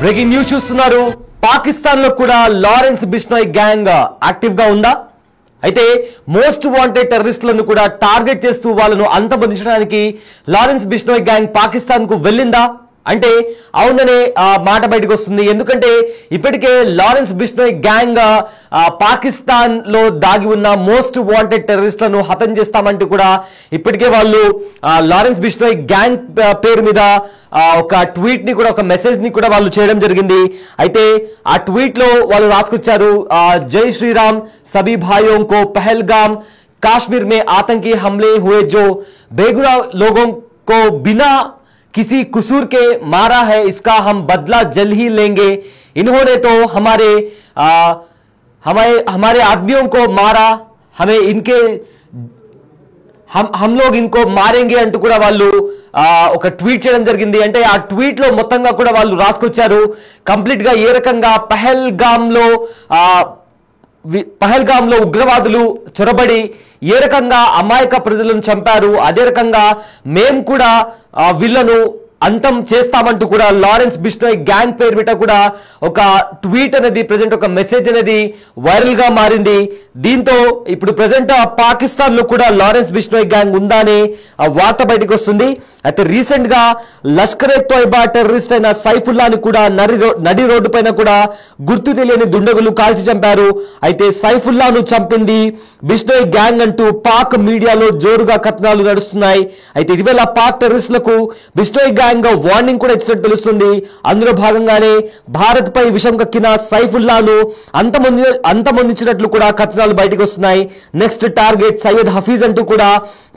Breaking news చూస్తున్నారు. పాకిస్తాన్ లో కూడా లారెన్స్ బిష్నోయ్ గ్యాంగ్ యాక్టివ్ గా ఉందా? అయితే మోస్ట్ వాంటెడ్ టెర్రరిస్టులను కూడా టార్గెట్ చేస్తూ వాళ్ళను అంతమొందించడానికి లారెన్స్ బిష్నోయ్ గ్యాంగ్ పాకిస్తాన్ కు వెళ్ళిందా అంటే అవుననే మాట బయటకు వస్తుంది. ఎందుకంటే ఇప్పటికే లారెన్స్ బిష్నోయ్ గ్యాంగ్ పాకిస్తాన్ లో దాగి ఉన్న మోస్ట్ వాంటెడ్ టెర్రరిస్టులను హతం చేస్తామంటూ కూడా ఇప్పటికే వాళ్ళు లారెన్స్ బిష్నోయ్ గ్యాంగ్ పేరు మీద ఒక ట్వీట్ ని కూడా, ఒక మెసేజ్ ని కూడా వాళ్ళు చేయడం జరిగింది. అయితే ఆ ట్వీట్ లో వాళ్ళు రాసుకొచ్చారు, జై శ్రీరామ్ సभी भाइयों को पहलगाम कश्मीर में आतंकी हमले हुए जो बेगुनाह लोगों को बिना किसी कसूर के मारा है, इसका हम बदला जल्द ही लेंगे. इन्होंने तो हमारे आदमियों को मारा, हमें इनके हम लोग इनको मारेंगे అంటూ కూడా వాళ్ళు ఒక ట్వీట్ చేయడం జరిగింది. అంటే ఆ ట్వీట్ లో మొత్తంగా కూడా వాళ్ళు రాసుకొచ్చారు కంప్లీట్ గా ఏ రకంగా పహల్గాంలో ఉగ్రవాదులు చొరబడి ఏ రకంగా అమాయక ప్రజలను చంపారు, అదే రకంగా మేము కూడా వీళ్ళను అంతం చేస్తామంటూ కూడా లారెన్స్ బిష్నోయ్ గ్యాంగ్ పేరు మీద కూడా ఒక ట్వీట్ అనేది ప్రెజెంట్, ఒక మెసేజ్ అనేది వైరల్ గా మారింది. దీంతో ఇప్పుడు ప్రెజెంట్ పాకిస్తాన్ లో కూడా లారెన్స్ బిష్నోయ్ గ్యాంగ్ ఉందా అనే వార్త బయటకు వస్తుంది. అయితే రీసెంట్ గా లష్కరే తోయిబా టెర్రరిస్ట్ అయిన సైఫుల్లాని కూడా నడి రోడ్డు పైన కూడా గుర్తు తెలియని దుండగులు కాల్చి చంపారు. అయితే సైఫుల్లాను చంపింది బిష్నోయ్ గ్యాంగ్ అంటూ పాక్ మీడియాలో జోరుగా కథనాలు నడుస్తున్నాయి. అయితే ఇటీవల పాక్ టెర్రరిస్టులకు బిష్నోయ్ గ్యాంగ్ వార్నింగ్ కూడా ఇచ్చినట్టు తెలుస్తుంది. అందులో భాగంగానే భారత్ పై విషం కక్కిన సైఫుల్లాను అంతమొందించినట్లు కూడా కథనాలు బయటకు వస్తున్నాయి. నెక్స్ట్ టార్గెట్ సయ్యద్ హఫీజ్ అంటూ కూడా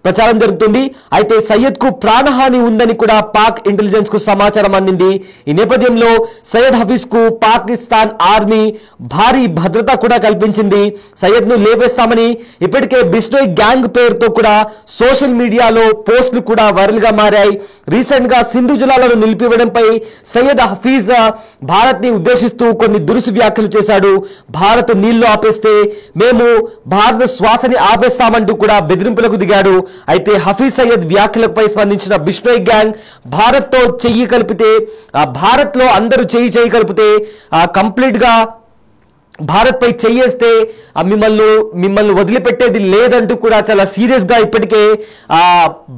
ప్రచారం జరుగుతుంది. అయితే సయ్యద్ కు ప్రాణహాని ఉందని కూడా పాక్ ఇంటెలిజెన్స్ కు సమాచారం అందింది. ఈ నేపథ్యంలో సయ్యద్ హఫీజ్ కు పాకిస్తాన్ ఆర్మీ భారీ భద్రత కూడా కల్పించింది. సయ్యద్ ను లేపేస్తామని ఇప్పటికే బిష్నోయ్ గ్యాంగ్ పేరుతో కూడా సోషల్ మీడియాలో పోస్టులు కూడా వైరల్ గా మారాయి. రీసెంట్ గా సింధు జలాలను నిలిపివేయడంపై సయ్యద్ హఫీజ్ భారత్ ని ఉద్దేశిస్తూ కొన్ని దురుసు వ్యాఖ్యలు చేశాడు. భారత్ నీళ్లు ఆపేస్తే మేము భారత శ్వాసని ఆపేస్తామంటూ కూడా బెదిరింపులకు దిగాడు. అయితే హఫీజ్ సయ్యద్ వ్యాఖ్యలపై స్పందించిన బిష్నోయ్ గ్యాంగ్ భారత్ తో చెయ్యి కలిపితే, భారత్ లో అందరూ చెయ్యి కలిపితే కంప్లీట్ గా భారత్ పై చెయ్యేస్తే మిమ్మల్ని వదిలిపెట్టేది లేదంటూ కూడా చాలా సీరియస్ గా ఇప్పటికే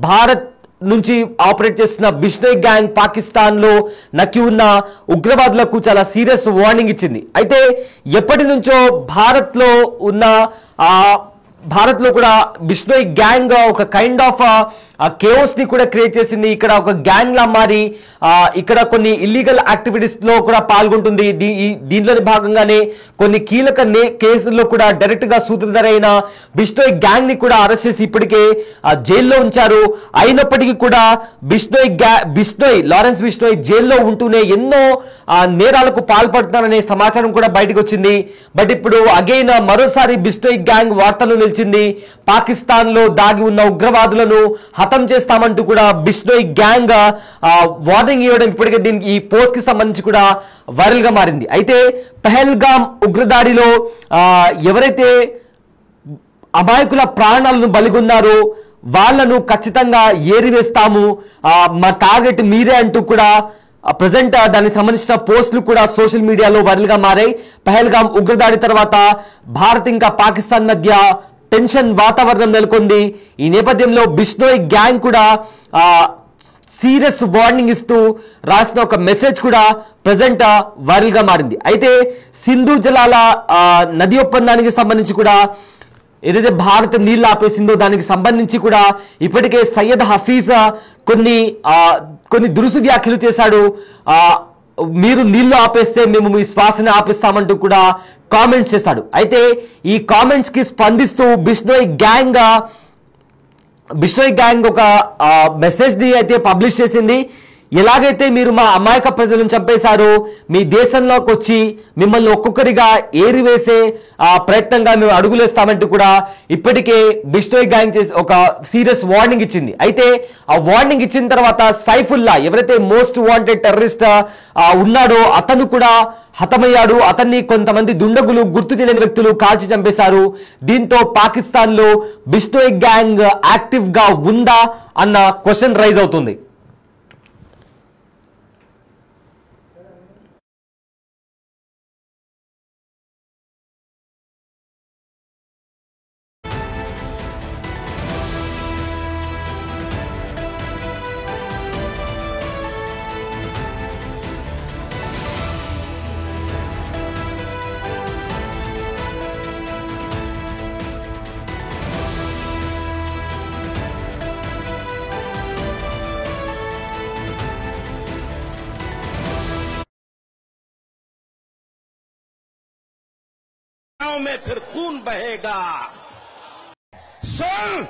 భారత్ నుంచి ఆపరేట్ చేస్తున్న బిష్నోయ్ గ్యాంగ్ పాకిస్తాన్ లో నక్కి ఉన్న ఉగ్రవాదులకు చాలా సీరియస్ వార్నింగ్ ఇచ్చింది. అయితే ఎప్పటి నుంచో భారత్ లో కూడా బిష్నోయ్ గ్యాంగ్ ఒక కైండ్ ఆఫ్ కేఓస్ ని కూడా క్రియేట్ చేసింది. ఇక్కడ ఒక గ్యాంగ్ లా మారి ఇక్కడ కొన్ని ఇల్లీగల్ యాక్టివిటీస్ లో కూడా పాల్గొంటుంది. దీంట్లోని భాగంగానే కొన్ని కీలక కేసుల్లో కూడా డైరెక్ట్ గా సూత్రధారి అయిన బిష్నోయ్ గ్యాంగ్ ని కూడా అరెస్ట్ చేసి ఇప్పటికే జైల్లో ఉంచారు. అయినప్పటికీ కూడా లారెన్స్ బిష్నోయ్ జైల్లో ఉంటూనే ఎన్నో నేరాలకు పాల్పడుతున్నారనే సమాచారం కూడా బయటకు వచ్చింది. బట్ ఇప్పుడు అగైన్ మరోసారి బిష్నోయ్ గ్యాంగ్ వార్తలు నిలిచింది. పాకిస్తాన్ లో దాగి ఉన్న ఉగ్రవాదులను హతం చేస్తామంటూ కూడా బిష్నోయ్ గ్యాంగ్ వార్నింగ్ ఇవ్వడం ఇప్పటికే దీనికి ఈ పోస్ట్ కి సంబంధించి కూడా వైరల్ గా మారింది. అయితే పహల్గామ్ ఉగ్రదాడిలో ఎవరైతే అమాయకుల ప్రాణాలను బలిగొన్నారో వాళ్లను ఖచ్చితంగా ఏరివేస్తాము, మా టార్గెట్ మీరే అంటూ కూడా ప్రజెంట్ దానికి సంబంధించిన పోస్టులు కూడా సోషల్ మీడియాలో వైరల్ గా మారాయి. పహల్గామ్ ఉగ్రదాడి తర్వాత భారత్ ఇంకా పాకిస్తాన్ మధ్య టెన్షన్ వాతావరణం నెలకొంది. ఈ నేపథ్యంలో బిష్నోయ్ గ్యాంగ్ కూడా సీరియస్ వార్నింగ్ ఇస్తూ రాసిన ఒక మెసేజ్ కూడా ప్రజెంట్ వైరల్ గా మారింది. అయితే సింధు జలాల నది ఒప్పందానికి సంబంధించి కూడా ఏదైతే భారత్ నీళ్లు ఆపేసిందో దానికి సంబంధించి కూడా ఇప్పటికే సయ్యద్ హఫీజ్ కొన్ని దురుసు వ్యాఖ్యలు చేశాడు. మీరు నీళ్లు ఆపేస్తే మేము మీ శ్వాసని ఆపేస్తామంటూ కూడా కామెంట్స్ చేశాడు. అయితే ఈ కామెంట్స్ కి స్పందిస్తూ బిష్నోయ్ గ్యాంగ్ ఒక మెసేజ్ ని అయితే పబ్లిష్ చేసింది. ఎలాగైతే మీరు మా అమాయక ప్రజలను చంపేశారో మీ దేశంలోకి వచ్చి మిమ్మల్ని ఒక్కొక్కరిగా ఏరివేసే ప్రయత్నంగా మేము అడుగులేస్తామంటూ కూడా ఇప్పటికే బిష్నోయ్ గ్యాంగ్ చేసి ఒక సీరియస్ వార్నింగ్ ఇచ్చింది. అయితే ఆ వార్నింగ్ ఇచ్చిన తర్వాత సైఫుల్లా ఎవరైతే మోస్ట్ వాంటెడ్ టెర్రరిస్ట్ ఉన్నాడో అతను కూడా హతమయ్యాడు. అతన్ని కొంతమంది దుండగులు గుర్తు తెలియని వ్యక్తులు కాల్చి చంపేశారు. దీంతో పాకిస్తాన్ లో బిష్నోయ్ గ్యాంగ్ యాక్టివ్ గా ఉందా అన్న క్వశ్చన్ రైజ్ అవుతుంది. दरियाओं में फिर खून बहेगा। सुन,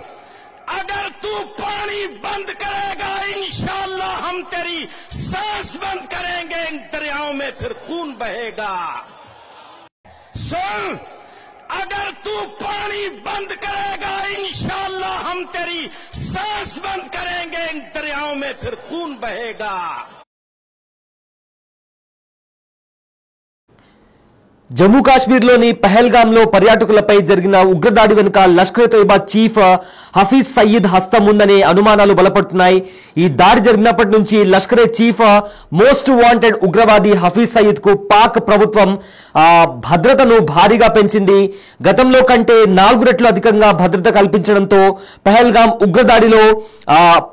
अगर तू पानी बंद करेगा इंशाअल्लाह हम तेरी सांस बंद करेंगे, इन दरियाओं में फिर खून बहेगा। सुन, अगर तू पानी बंद करेगा इंशाअल्लाह हम तेरी सांस बंद करेंगे, इन दरियाओं में फिर खून बहेगा। జమ్మూ కాశ్మీర్లోని పహల్గాంలో పర్యాటకులపై జరిగిన ఉగ్రదాడి వెనుక లష్కర్ తోయిబా చీఫ్ హఫీజ్ సయీద్ హస్తం ఉందనే అనుమానాలు బలపడుతున్నాయి. ఈ దాడి జరిగినప్పటి నుంచి లష్కరే చీఫ్ మోస్ట్ వాంటెడ్ ఉగ్రవాది హఫీజ్ సయీద్ కు పాక్ ప్రభుత్వం భద్రతను భారీగా పెంచింది. గతంలో కంటే 4 రెట్లు అధికంగా భద్రత కల్పించడంతో పహల్గాం ఉగ్రదాడిలో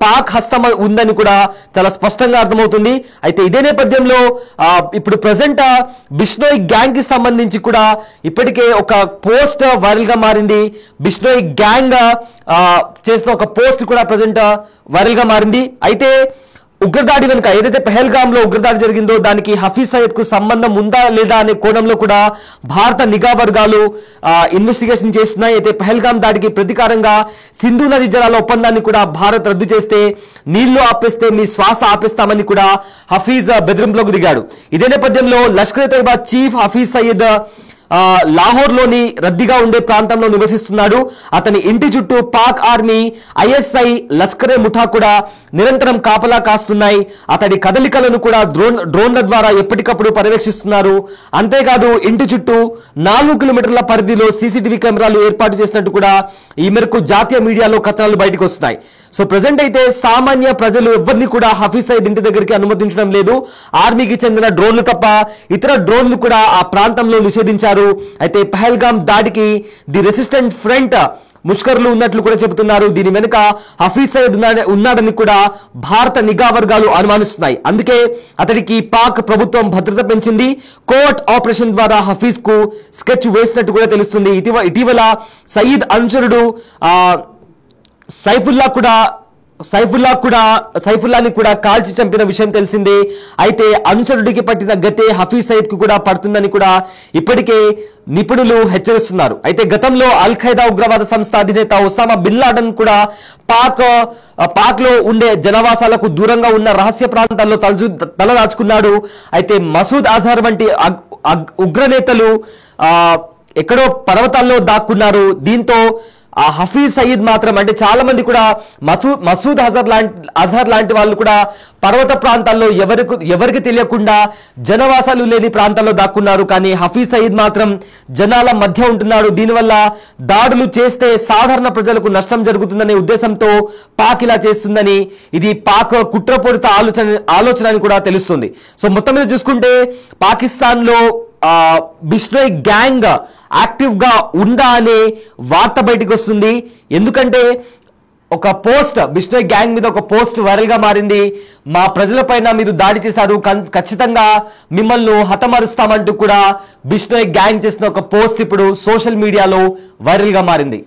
పాక్ హస్తం ఉందని కూడా చాలా స్పష్టంగా అర్థమవుతుంది. అయితే ఇదే నేపథ్యంలో ఇప్పుడు ప్రజెంట్ బిష్నోయ్ గ్యాంగ్ కి సంబంధించి కూడా ఇప్పటికే ఒక పోస్ట్ వైరల్ గా మారింది. బిష్నోయ్ గ్యాంగ్ చేసిన ఒక పోస్ట్ కూడా ప్రజెంట్ వైరల్ గా మారింది. అయితే ఉగ్రదాడి వెనుక ఏదైతే పహల్గామ్ లో ఉగ్రదాడి జరిగిందో దానికి హఫీజ్ సయీద్ కు సంబంధం ఉందా లేదా అనే కోణంలో కూడా భారత నిఘా వర్గాలు ఇన్వెస్టిగేషన్ చేస్తున్నాయి. అయితే పహల్గామ్ దాడికి ప్రతీకారంగా సింధు నది జలాల ఒప్పందాన్ని కూడా భారత్ రద్దు చేస్తే, నీళ్లు ఆపేస్తే మీ శ్వాస ఆపేస్తామని కూడా హఫీజ్ బెదిరింపులోకి దిగాడు. ఇదే నేపథ్యంలో లష్కర్ తోయిబా చీఫ్ హఫీజ్ సయీద్ లాహోర్ లోని రద్దీగా ఉండే ప్రాంతంలో నివసిస్తున్నాడు. అతని ఇంటి చుట్టూ పాక్ ఆర్మీ, ఐఎస్ఐ, లష్కరే ముఠా కూడా నిరంతరం కాపలా కాస్తున్నాయి. అతడి కదలికలను కూడా డ్రోన్ల ద్వారా ఎప్పటికప్పుడు పర్యవేక్షిస్తున్నారు. అంతేకాదు ఇంటి చుట్టూ 4 కిలోమీటర్ల పరిధిలో సీసీటీవీ కెమెరాలు ఏర్పాటు చేసినట్టు కూడా ఈ మేరకు జాతీయ మీడియాలో కథనాలు బయటకు వస్తున్నాయి. సో ప్రజెంట్ అయితే సామాన్య ప్రజలు ఎవరిని కూడా హఫీజ్ సయీద్ ఇంటి దగ్గరికి అనుమతించడం లేదు. ఆర్మీకి చెందిన డ్రోన్లు తప్ప ఇతర డ్రోన్లు కూడా ఆ ప్రాంతంలో నిషేధించారు. అయితే పహల్గామ్ దాడికి ది రెసిస్టెంట్ ఫ్రంట్ ముష్కర్లు ఉన్నట్లు కూడా చెబుతున్నారు. దీని వెనుక హఫీజ్ సయీద్ ఉన్నాడని కూడా భారత నిఘా వర్గాలు అనుమానిస్తున్నాయి. అందుకే అతడికి పాక్ ప్రభుత్వం భద్రత పెంచింది. కోర్ట్ ఆపరేషన్ ద్వారా హఫీజ్ కు స్కెచ్ వేసినట్టు కూడా తెలుస్తుంది. ఇటీవల సయీద్ అనుచరుడు సైఫుల్లాని కూడా కాల్చి చంపిన విషయం తెలిసిందే. అయితే అనుచరుడికి పట్టిన గతే హఫీజ్ సయీద్ కు కూడా పడుతుందని కూడా ఇప్పటికే నిపుణులు హెచ్చరిస్తున్నారు. అయితే గతంలో అల్ ఖైదా ఉగ్రవాద సంస్థ అధినేత ఒసామా బిన్ లాడెన్ కూడా పాక్ లో ఉండే జనవాసాలకు దూరంగా ఉన్న రహస్య ప్రాంతాల్లో తలదాచుకున్నాడు. అయితే మసూద్ అజహర్ వంటి ఉగ్రనేతలు ఎక్కడో పర్వతాల్లో దాక్కున్నారు. దీంతో హఫీజ్ సయీద్ మాత్రం, అంటే చాలా మంది కూడా మసూద్ అజహర్ లాంటి వాళ్ళు కూడా పర్వత ప్రాంతాల్లో ఎవరికి తెలియకుండా జనవాసాలు లేని ప్రాంతాల్లో దాక్కున్నారు. కానీ హఫీజ్ సయీద్ మాత్రం జనాల మధ్య ఉంటున్నాడు. దీనివల్ల దాడులు చేస్తే సాధారణ ప్రజలకు నష్టం జరుగుతుందనే ఉద్దేశంతో పాక్ ఇలా చేస్తుందని, ఇది పాక్ కుట్రపూరిత ఆలోచన అని కూడా తెలుస్తుంది. సో మొత్తం మీద చూసుకుంటే పాకిస్తాన్ లో బిష్నోయ్ గ్యాంగ్ యాక్టివ్ గా ఉందా అనే వార్త బయటకు వస్తుంది. ఎందుకంటే ఒక పోస్ట్, బిష్నోయ్ గ్యాంగ్ మీద ఒక పోస్ట్ వైరల్ గా మారింది. మా ప్రజలపైన మీరు దాడి చేశారు, ఖచ్చితంగా మిమ్మల్ని హతమారుస్తామంటూ కూడా బిష్నోయ్ గ్యాంగ్ చేసిన ఒక పోస్ట్ ఇప్పుడు సోషల్ మీడియాలో వైరల్ గా మారింది.